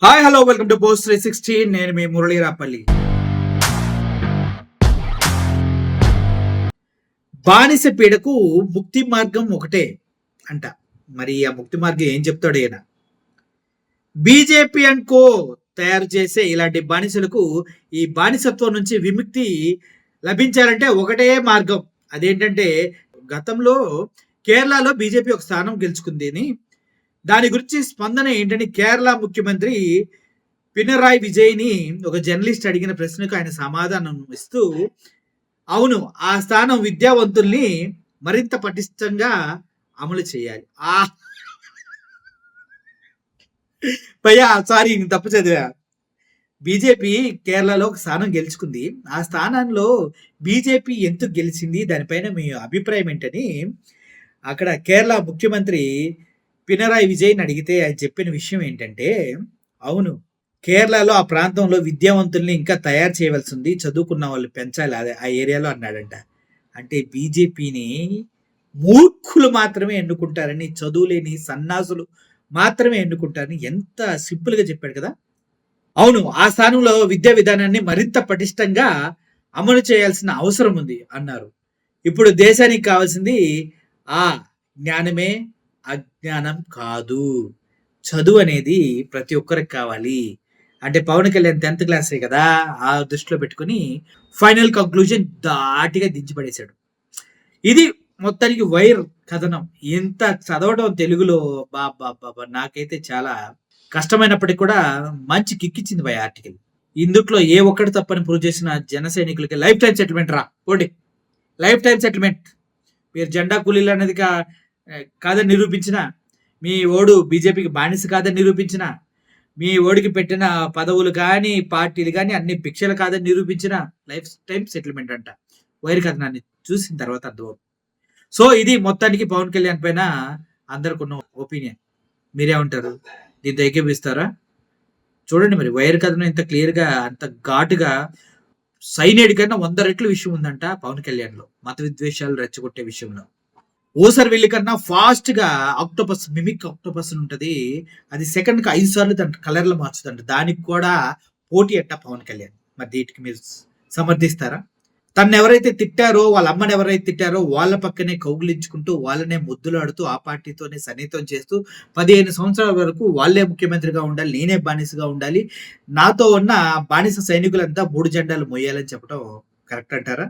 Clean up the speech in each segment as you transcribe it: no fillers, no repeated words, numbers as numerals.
Hi hello welcome to post 360. నేను మీ మురళీరాపల్లి. బానిస పీడకు ముక్తి మార్గం ఒకటే అంట. మరి ఆ ముక్తి మార్గం ఏం చెప్తాడు ఈయన? బీజేపీ అండ్ కో తయారు చేసే ఇలాంటి బానిసలకు ఈ బానిసత్వం నుంచి విముక్తి లభించాలంటే ఒకటే మార్గం. అదేంటంటే, గతంలో కేరళలో బీజేపీ ఒక స్థానం గెలుచుకుంది అని, దాని గురించి స్పందన ఏంటని కేరళ ముఖ్యమంత్రి పినరాయి విజయ్ని ఒక జర్నలిస్ట్ అడిగిన ప్రశ్నకు ఆయన సమాధానం ఇస్తూ, అవును, ఆ స్థానం విద్యావంతుల్ని మరింత పటిష్టంగా అమలు చేయాలి. భయ్యా సారీ, తప్పు చదివా. బీజేపీ కేరళలో ఒక స్థానం గెలుచుకుంది. ఆ స్థానంలో బీజేపీ ఎందుకు గెలిచింది, దానిపైన మీ అభిప్రాయం ఏంటని అక్కడ కేరళ ముఖ్యమంత్రి పినరాయి విజయ్ని అడిగితే ఆయన చెప్పిన విషయం ఏంటంటే, అవును, కేరళలో ఆ ప్రాంతంలో విద్యావంతుల్ని ఇంకా తయారు చేయవలసి ఉంది, చదువుకున్న వాళ్ళు పెంచాలి అదే ఆ ఏరియాలో అన్నాడంట. అంటే బీజేపీని మూర్ఖులు మాత్రమే ఎన్నుకుంటారని, చదువులేని సన్నాసులు మాత్రమే ఎన్నుకుంటారని ఎంత సింపుల్గా చెప్పాడు కదా. అవును, ఆ స్థానంలో విద్యా విధానాన్ని మరింత పటిష్టంగా అమలు చేయాల్సిన అవసరం ఉంది అన్నారు. ఇప్పుడు దేశానికి కావాల్సింది ఆ జ్ఞానమే, అజ్ఞానం కాదు. చదువు అనేది ప్రతి ఒక్కరికి కావాలి. అంటే పవన్ కళ్యాణ్ 10th క్లాసే కదా, ఆ దృష్టిలో పెట్టుకుని ఫైనల్ కంక్లూజన్ ధాటిగా దించిపడేశాడు. ఇది మొత్తానికి వైర్ కథనం. ఎంత చదవడం తెలుగులో బాబా నాకైతే చాలా కష్టమైనప్పటికీ కూడా మంచి కిక్కిచ్చింది బై ఆర్టికల్. ఇందుట్లో ఏ ఒక్కటి తప్పని ప్రూవ్ చేసిన జన సైనికులకి లైఫ్ టైం సెటిల్మెంట్ రా పోండి, లైఫ్ టైం సెటిల్మెంట్. మీరు జెండా కూలీలు అనేది కాదని నిరూపించిన, మీ ఓడు బీజేపీకి బానిస కాదని నిరూపించిన, మీ ఓడికి పెట్టిన పదవులు కానీ పార్టీలు కానీ అన్ని భిక్షలు కాదని నిరూపించిన లైఫ్ టైం సెటిల్మెంట్ అంట. వైర్ కథనాన్ని చూసిన తర్వాత అర్థం. సో ఇది మొత్తానికి పవన్ కళ్యాణ్ పైన అందరికున్న ఒపీనియన్. మీరేమంటారు? దీంతో ఏకీపిస్తారా? చూడండి, మరి వైర్ కథనం ఇంత క్లియర్గా, అంత ఘాటుగా, సైనిడ్ కన్నా 100 రెట్లు విషయం ఉందంట పవన్ కళ్యాణ్ లో, మత విద్వేషాలు రెచ్చగొట్టే విషయంలో. ఓసర్ వెళ్ళి కన్నా ఫాస్ట్ గా ఆక్టోపస్, మిమిక్ ఆక్టోపస్ ఉంటది, అది సెకండ్ కి 5 సార్లు దాని కలర్ లో మార్చుదంట. దానికి కూడా పోటీ అట్ట పవన్ కళ్యాణ్. మరి వీటికి మీరు సమర్థిస్తారా? తను ఎవరైతే తిట్టారో, వాళ్ళ అమ్మని ఎవరైతే తిట్టారో వాళ్ళ పక్కనే కౌగులించుకుంటూ, వాళ్ళనే ముద్దులాడుతూ, ఆ పార్టీతోనే సన్నిహితం చేస్తూ 15 సంవత్సరాల వరకు వాళ్ళే ముఖ్యమంత్రిగా ఉండాలి, నేనే బానిసగా ఉండాలి, నాతో ఉన్న బానిస సైనికులంతా 3 జెండాలు మొయ్యాలని చెప్పడం కరెక్ట్ అంటారా?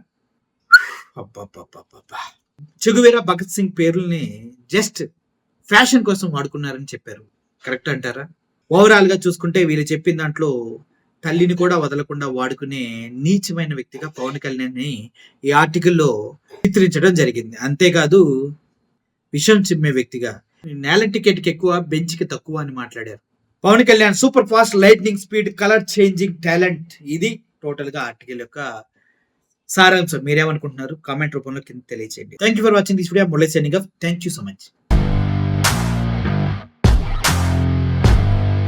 చెగువేరా, భగత్ సింగ్ పేర్లని జస్ట్ ఫ్యాషన్ కోసం వాడుకున్నారని చెప్పారు. కరెక్ట్ అంటారా? ఓవరాల్ గా చూసుకుంటే వీళ్ళు చెప్పిన దాంట్లో తల్లిని కూడా వదలకుండా వాడుకునే నీచమైన వ్యక్తిగా పవన్ కళ్యాణ్ ని ఈ ఆర్టికల్లో చిత్రించడం జరిగింది. అంతేకాదు, విషం చిమ్మే వ్యక్తిగా, నేల టికెట్ కి ఎక్కువ, బెంచ్ కి తక్కువ అని మాట్లాడారు. Pawan Kalyan super fast, lightning speed, colour changing talent. ఇది టోటల్ గా ఆర్టికల్ యొక్క సారాంశం. మీరేమనుకుంటున్నారు? కామెంట్ రూపంలో కింద తెలియచేయండి. Thank you for watching this video. Murali signing off. Thank you so much.